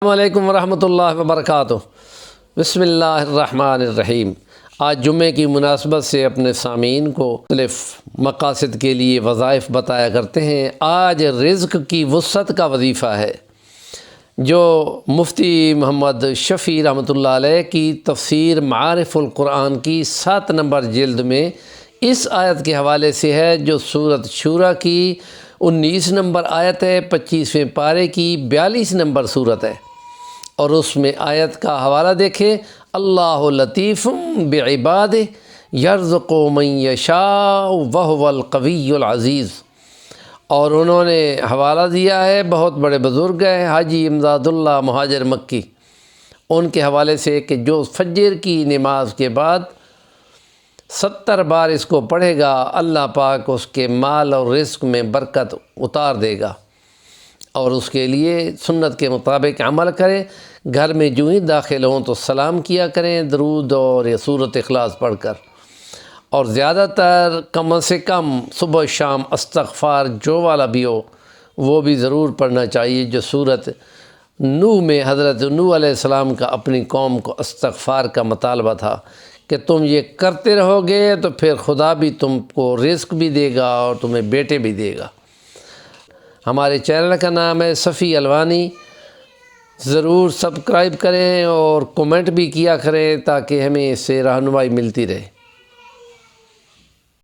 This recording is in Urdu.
السلام علیکم ورحمۃ اللہ وبرکاتہ۔ بسم اللہ الرحمن الرحیم۔ آج جمعے کی مناسبت سے اپنے سامعین کو مختلف مقاصد کے لیے وظائف بتایا کرتے ہیں۔ آج رزق کی وسعت کا وظیفہ ہے جو مفتی محمد شفیع رحمۃ اللہ علیہ کی تفسیر معارف القرآن کی 7 نمبر جلد میں اس آیت کے حوالے سے ہے جو سورۃ شورى کی 19 نمبر آیت ہے، 25ویں پارے کی 42 نمبر سورت ہے، اور اس میں آیت کا حوالہ دیکھیں، اللہ لطیف بعبادہ یرزق من یشاء وہو القوی العزیز۔ اور انہوں نے حوالہ دیا ہے، بہت بڑے بزرگ ہیں حاجی امداد اللہ مہاجر مکی، ان کے حوالے سے کہ جو فجر کی نماز کے بعد 70 بار اس کو پڑھے گا، اللہ پاک اس کے مال اور رزق میں برکت اتار دے گا، اور اس کے لیے سنت کے مطابق عمل کریں۔ گھر میں جو ہی داخل ہوں تو سلام کیا کریں درود اور یا سورۃ اخلاص پڑھ کر، اور زیادہ تر کم سے کم صبح شام استغفار جو والا بھی ہو وہ بھی ضرور پڑھنا چاہیے، جو سورۃ نوح میں حضرت نوح علیہ السلام کا اپنی قوم کو استغفار کا مطالبہ تھا کہ تم یہ کرتے رہو گے تو پھر خدا بھی تم کو رزق بھی دے گا اور تمہیں بیٹے بھی دے گا۔ ہمارے چینل کا نام ہے صفی الوانی، ضرور سبسکرائب کریں اور کومنٹ بھی کیا کریں تاکہ ہمیں اس سے رہنمائی ملتی رہے۔